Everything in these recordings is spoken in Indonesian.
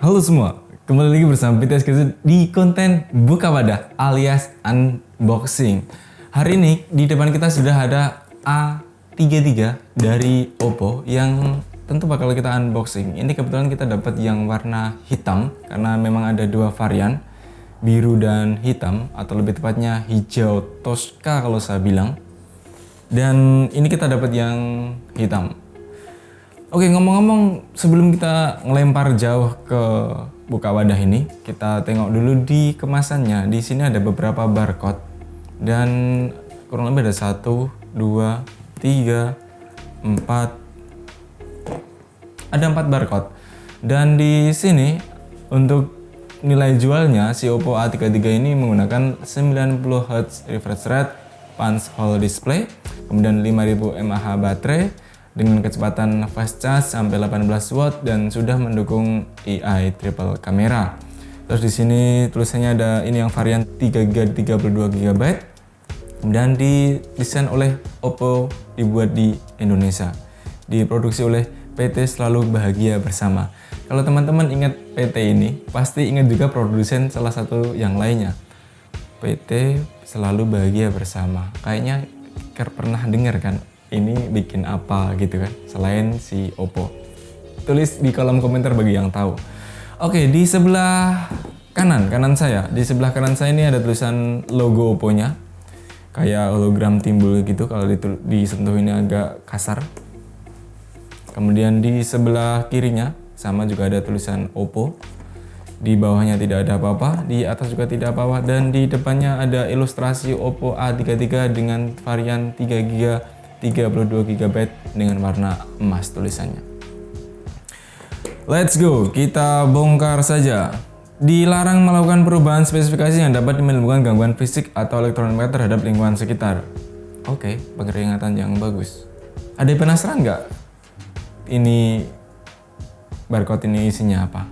Halo semua, kembali lagi bersama BTS Kids di konten Buka Wadah alias Unboxing. Hari ini di depan kita sudah ada A33 dari Oppo yang tentu bakal kita unboxing. Ini kebetulan kita dapat yang warna hitam karena memang ada dua varian, biru dan hitam, atau lebih tepatnya hijau Tosca kalau saya bilang. Dan ini kita dapat yang hitam. Oke, ngomong-ngomong, sebelum kita ngelempar jauh ke Buka Wadah ini, kita tengok dulu di kemasannya. Di sini ada beberapa barcode dan kurang lebih ada 1, 2, 3, 4. Ada 4 barcode. Dan di sini untuk nilai jualnya si Oppo A33 ini menggunakan 90 Hz refresh rate, punch hole display, kemudian 5000 mAh baterai dengan kecepatan fast charge sampai 18 watt dan sudah mendukung AI triple kamera. Terus di sini tulisannya ada ini yang varian 3GB 32GB dan didesain oleh Oppo, dibuat di Indonesia. Diproduksi oleh PT Selalu Bahagia Bersama. Kalau teman-teman ingat PT ini, pasti ingat juga produsen salah satu yang lainnya. PT Selalu Bahagia Bersama. Kayaknya pernah dengar kan? Ini bikin apa gitu kan, selain si Oppo. Tulis di kolom komentar bagi yang tahu. Oke, di sebelah kanan saya, di sebelah kanan saya ini ada tulisan logo Oppo-nya. Kayak hologram timbul gitu, kalau disentuh ini agak kasar. Kemudian di sebelah kirinya, sama juga ada tulisan Oppo. Di bawahnya tidak ada apa-apa, di atas juga tidak apa-apa. Dan di depannya ada ilustrasi Oppo A33 dengan varian 3GB 32GB dengan warna emas tulisannya. Let's go, kita bongkar saja. Dilarang melakukan perubahan spesifikasi yang dapat menimbulkan gangguan fisik atau elektronika terhadap lingkungan sekitar. Oke, peringatan yang bagus. Ada yang penasaran nggak? Ini barcode ini isinya apa?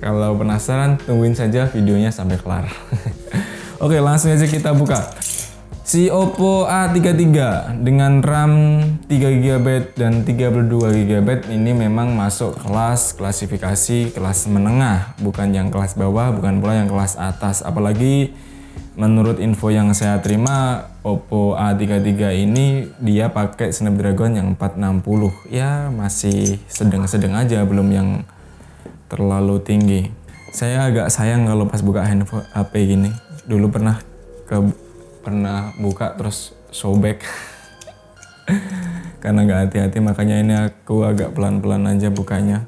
Kalau penasaran, tungguin saja videonya sampai kelar. Oke, langsung aja kita buka. Si Oppo A33 dengan RAM 3GB dan 32GB ini memang masuk klasifikasi kelas menengah, bukan yang kelas bawah, bukan pula yang kelas atas. Apalagi menurut info yang saya terima, Oppo A33 ini dia pakai Snapdragon yang 460. Ya masih sedang-sedang aja, belum yang terlalu tinggi. Saya agak sayang kalau pas buka handphone HP gini. Dulu pernah buka terus sobek karena nggak hati-hati, makanya ini aku agak pelan-pelan aja bukanya.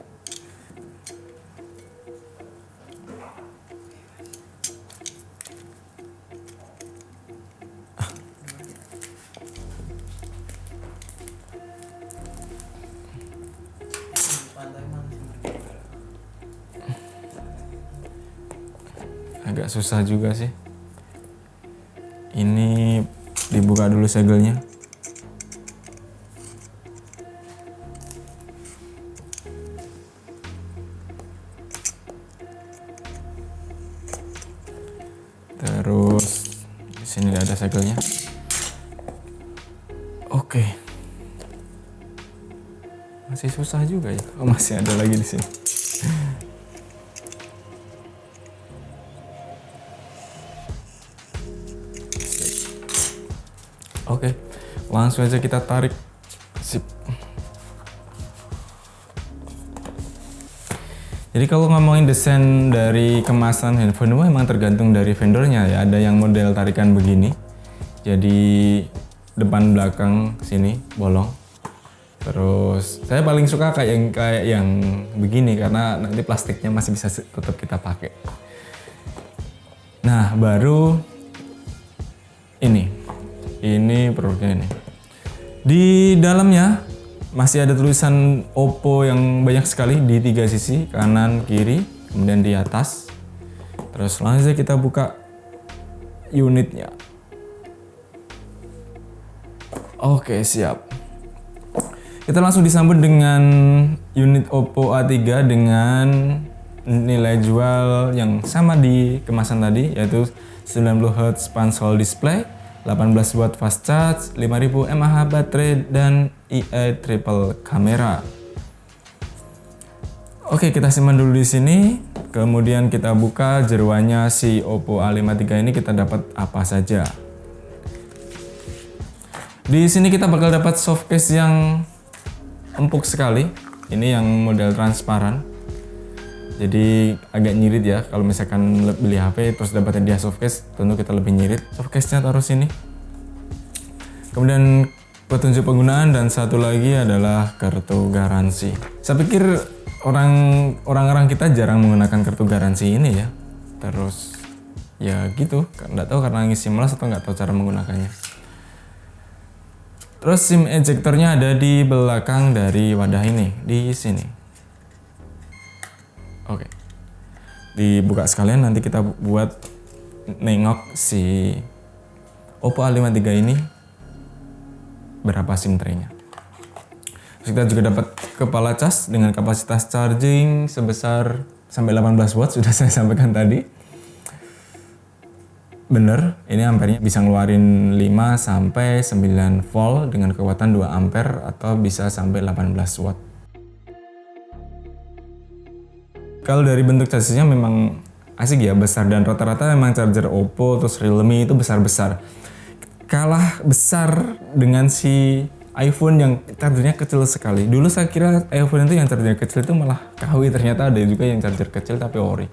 Agak susah juga sih. Ini dibuka dulu segelnya. Terus di sini ada segelnya. Oke. Masih susah juga ya. Oh, masih ada lagi di sini. Oke, langsung aja kita tarik. Sip. Jadi kalau ngomongin desain dari kemasan handphone itu memang tergantung dari vendornya ya. Ada yang model tarikan begini, jadi depan belakang sini bolong. Terus saya paling suka kayak yang begini karena nanti plastiknya masih bisa tetap kita pakai. Nah, baru ini produknya ini. Di dalamnya masih ada tulisan Oppo yang banyak sekali di 3 sisi, kanan, kiri, kemudian di atas. Terus langsung saja kita buka unitnya. Oke, siap. Kita langsung disambut dengan unit Oppo A3 dengan nilai jual yang sama di kemasan tadi, yaitu 90 Hz punch hole display, 18 watt fast charge, 5000 mAh baterai, dan AI triple kamera. Oke, kita simpan dulu di sini. Kemudian kita buka jeruannya si Oppo A53 ini, kita dapat apa saja. Di sini kita bakal dapat softcase yang empuk sekali. Ini yang model transparan. Jadi agak nyirit ya, kalau misalkan beli HP terus dapat hadiah softcase, tentu kita lebih nyirit. Softcase-nya taruh sini. Kemudian petunjuk penggunaan dan satu lagi adalah kartu garansi. Saya pikir orang-orang kita jarang menggunakan kartu garansi ini ya. Terus ya gitu, nggak tahu karena ngisi malas atau nggak tahu cara menggunakannya. Terus SIM ejectornya ada di belakang dari wadah ini, di sini. Oke, dibuka sekalian, nanti kita buat nengok si Oppo A53 ini berapa SIM tray-nya. Terus kita juga dapat kepala cas dengan kapasitas charging sebesar sampai 18 watt, sudah saya sampaikan tadi. Bener, ini ampernya bisa ngeluarin 5 sampai 9 volt dengan kekuatan 2 ampere atau bisa sampai 18 watt. Kalau dari bentuk chassis-nya memang asik ya, besar, dan rata-rata memang charger Oppo terus Realme itu besar-besar. Kalah besar dengan si iPhone yang chargernya kecil sekali. Dulu saya kira iPhone itu yang charger kecil itu malah KW, ternyata ada juga yang charger kecil tapi ori.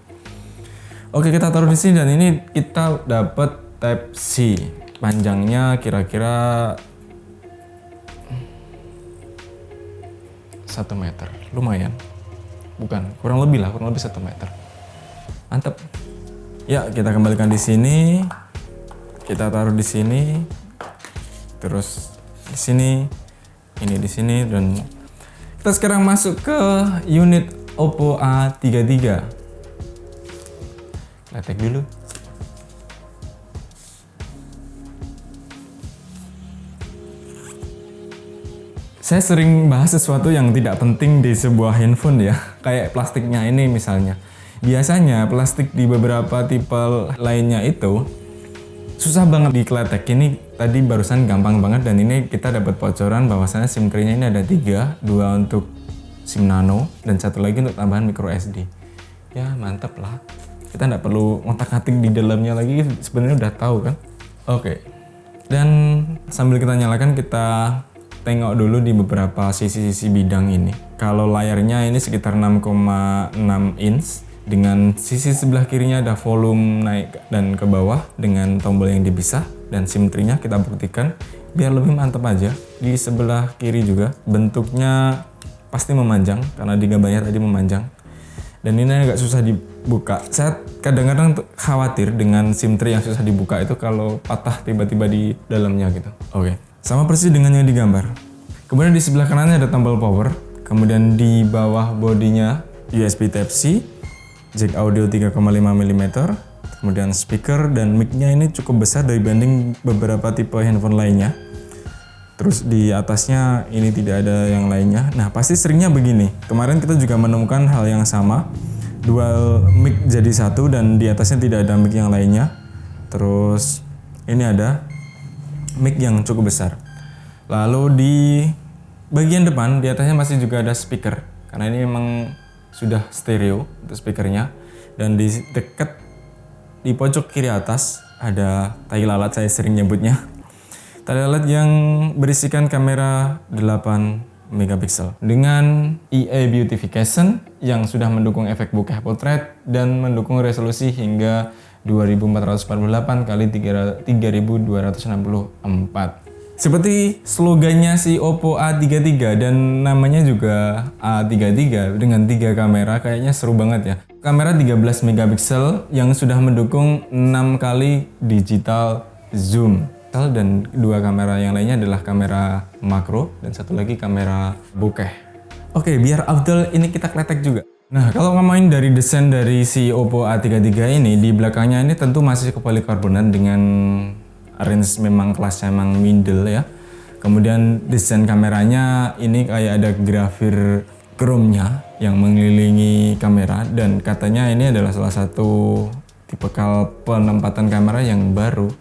Oke, kita taruh di sini dan ini kita dapat Type C. Panjangnya kira-kira 1 meter, lumayan. Bukan, kurang lebih 1 meter. Mantap. Ya, kita kembalikan di sini. Kita taruh di sini. Terus di sini, ini di sini, dan kita sekarang masuk ke unit Oppo A53. Letek dulu. Saya sering bahas sesuatu yang tidak penting di sebuah handphone ya, kayak plastiknya ini misalnya. Biasanya plastik di beberapa tipe lainnya itu susah banget dikletek. Ini tadi barusan gampang banget, dan ini kita dapat bocoran bahwasannya SIM tray-nya ini ada 3, 2 untuk SIM nano dan satu lagi untuk tambahan micro SD. Ya mantap lah. Kita nggak perlu ngotak-ngatik di dalamnya lagi, sebenarnya udah tahu kan. Oke. Dan sambil kita nyalakan, kita tengok dulu di beberapa sisi-sisi bidang ini. Kalau layarnya ini sekitar 6,6 inch. Dengan sisi sebelah kirinya ada volume naik dan ke bawah dengan tombol yang dipisah. Dan SIM tray-nya kita buktikan biar lebih mantap aja. Di sebelah kiri juga bentuknya pasti memanjang karena di gambarnya tadi memanjang. Dan ini agak susah dibuka. Saya kadang-kadang khawatir dengan SIM tray yang susah dibuka itu kalau patah tiba-tiba di dalamnya gitu. Oke. Sama persis dengan yang digambar. Kemudian di sebelah kanannya ada tombol power. Kemudian di bawah bodinya USB Type-C, jack audio 3,5 mm, kemudian speaker, dan mic-nya ini cukup besar dibanding beberapa tipe handphone lainnya. Terus di atasnya ini tidak ada yang lainnya. Nah, pasti seringnya begini. Kemarin kita juga menemukan hal yang sama. Dual mic jadi satu dan di atasnya tidak ada mic yang lainnya. Terus ini ada mic yang cukup besar. Lalu di bagian depan di atasnya masih juga ada speaker. Karena ini memang sudah stereo untuk speakernya. Dan di dekat di pojok kiri atas ada tai lalat, saya sering nyebutnya. Tai lalat yang berisikan kamera 8 megapiksel dengan EA Beautification yang sudah mendukung efek bokeh portrait dan mendukung resolusi hingga 2448 x 3264. Seperti slogannya si Oppo A53 dan namanya juga A33 dengan 3 kamera, kayaknya seru banget ya. Kamera 13 megapiksel yang sudah mendukung 6 kali digital zoom. Dan 2 kamera yang lainnya adalah kamera makro dan satu lagi kamera bokeh. Oke, biar afdal ini kita kletek juga. Nah, kalau ngomongin dari desain dari si Oppo A33 ini, di belakangnya ini tentu masih ke polikarbonat dengan range memang kelasnya memang middle ya. Kemudian desain kameranya ini kayak ada grafir chrome-nya yang mengelilingi kamera, dan katanya ini adalah salah satu tipikal penempatan kamera yang baru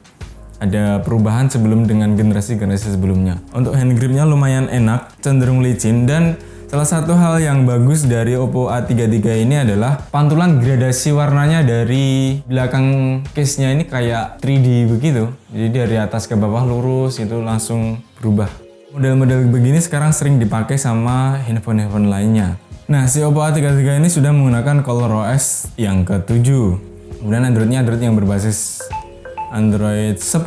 ada perubahan sebelum dengan generasi-generasi sebelumnya. Untuk hand gripnya lumayan enak, cenderung licin, dan salah satu hal yang bagus dari Oppo A33 ini adalah pantulan gradasi warnanya dari belakang case-nya ini kayak 3D begitu. Jadi dari atas ke bawah lurus itu langsung berubah. Model-model begini sekarang sering dipakai sama handphone-handphone lainnya. Nah, si Oppo A33 ini sudah menggunakan ColorOS yang ke-7. Kemudian Android-nya Android yang berbasis Android 10.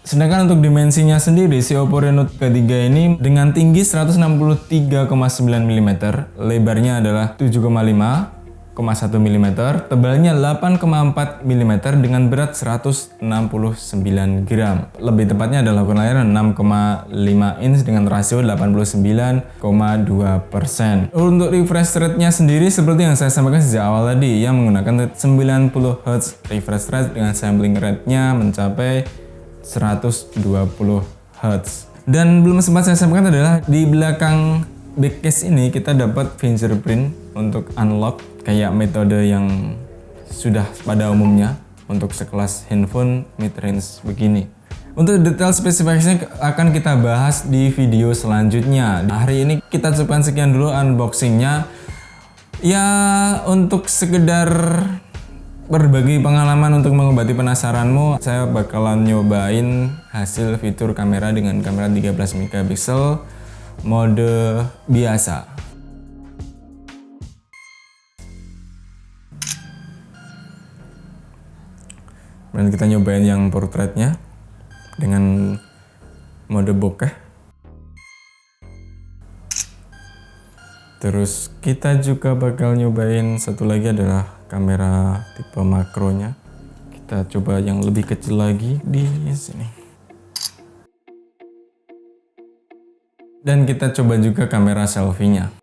Sedangkan untuk dimensinya sendiri, si Oppo Reno ke-3 ini dengan tinggi 163,9 mm, lebarnya adalah 7,5,1 mm, tebalnya 8,4 mm dengan berat 169 gram. Lebih tepatnya adalah ukuran layar 6,5 inch dengan rasio 89,2%. Untuk refresh rate-nya sendiri seperti yang saya sampaikan sejak awal tadi, yang menggunakan 90 Hz refresh rate dengan sampling rate-nya mencapai 120 Hz. Dan belum sempat saya sampaikan adalah di belakang back case ini kita dapat fingerprint untuk unlock kayak metode yang sudah pada umumnya untuk sekelas handphone mid-range begini. Untuk detail spesifikasinya akan kita bahas di video selanjutnya. Hari ini kita cukupkan sekian dulu unboxingnya. Ya, untuk sekedar berbagi pengalaman untuk mengobati penasaranmu, saya bakalan nyobain hasil fitur kamera dengan kamera 13 megapiksel mode biasa. Dan kita nyobain yang portraitnya dengan mode bokeh. Terus kita juga bakal nyobain satu lagi adalah kamera tipe makronya. Kita coba yang lebih kecil lagi di sini. Dan kita coba juga kamera selfie-nya.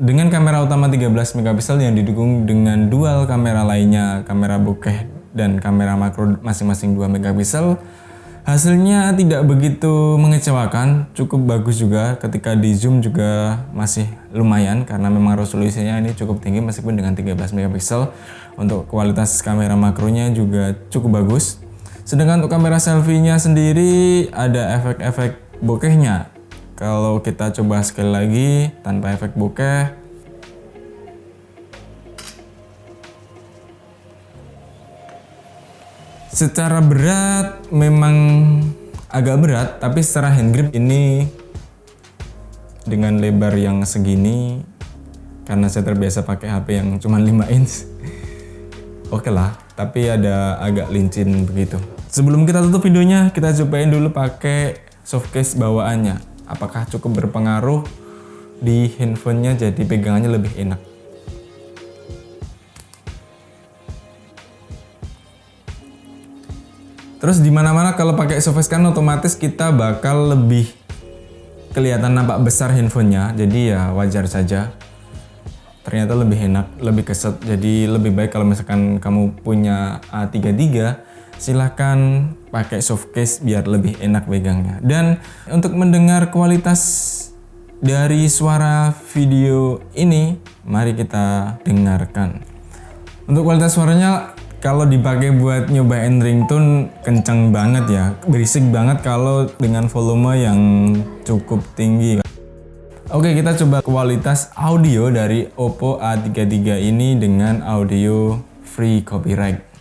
Dengan kamera utama 13 megapiksel yang didukung dengan dual kamera lainnya, kamera bokeh dan kamera makro masing-masing 2 megapiksel, hasilnya tidak begitu mengecewakan, cukup bagus juga. Ketika di zoom juga masih lumayan karena memang resolusinya ini cukup tinggi meskipun dengan 13 megapiksel. Untuk kualitas kamera makronya juga cukup bagus. Sedangkan untuk kamera selfie-nya sendiri ada efek-efek bokehnya. Kalau kita coba sekali lagi tanpa efek bokeh, secara berat memang agak berat, tapi secara hand grip ini dengan lebar yang segini, karena saya terbiasa pakai HP yang cuma 5 inch, oke lah, tapi ada agak licin begitu. Sebelum kita tutup videonya, kita cobain dulu pakai softcase bawaannya. Apakah cukup berpengaruh di handphonenya jadi pegangannya lebih enak. Terus di mana-mana kalau pakai softcase kan otomatis kita bakal lebih kelihatan nampak besar handphonenya. Jadi ya wajar saja. Ternyata lebih enak, lebih keset. Jadi lebih baik kalau misalkan kamu punya A33, silahkan pakai softcase biar lebih enak pegangnya. Dan untuk mendengar kualitas dari suara video ini, mari kita dengarkan. Untuk kualitas suaranya, kalau dipakai buat nyobain ringtone kenceng banget ya, berisik banget kalau dengan volume yang cukup tinggi. Oke, kita coba kualitas audio dari Oppo A33 ini dengan audio free copyright.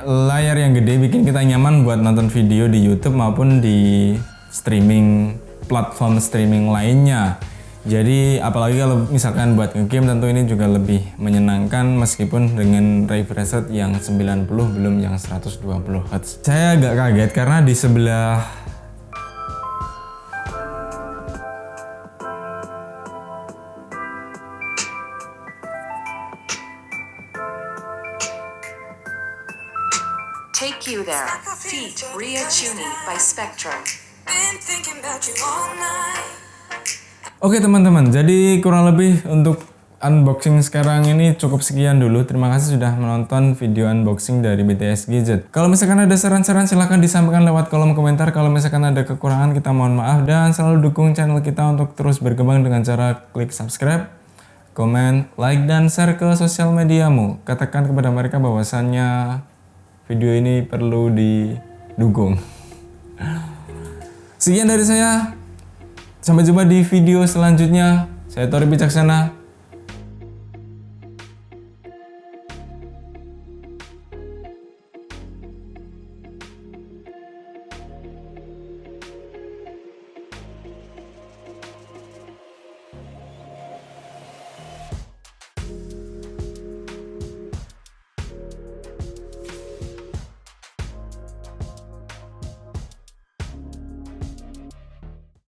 Layar yang gede bikin kita nyaman buat nonton video di YouTube maupun di streaming, platform streaming lainnya. Jadi apalagi kalau misalkan buat nge-game, tentu ini juga lebih menyenangkan meskipun dengan refresh rate yang 90 belum yang 120 Hz. Saya agak kaget karena di sebelah Take You There, feat. Ria Chuni by Spectrum. Oke teman-teman, jadi kurang lebih untuk unboxing sekarang ini cukup sekian dulu. Terima kasih sudah menonton video unboxing dari BTS Gadget. Kalau misalkan ada saran-saran silahkan disampaikan lewat kolom komentar. Kalau misalkan ada kekurangan kita mohon maaf. Dan selalu dukung channel kita untuk terus berkembang dengan cara klik subscribe, komen, like, dan share ke sosial mediamu. Katakan kepada mereka bahwasannya video ini perlu didukung. Sekian dari saya. Sampai jumpa di video selanjutnya. Saya Tori Bijaksana.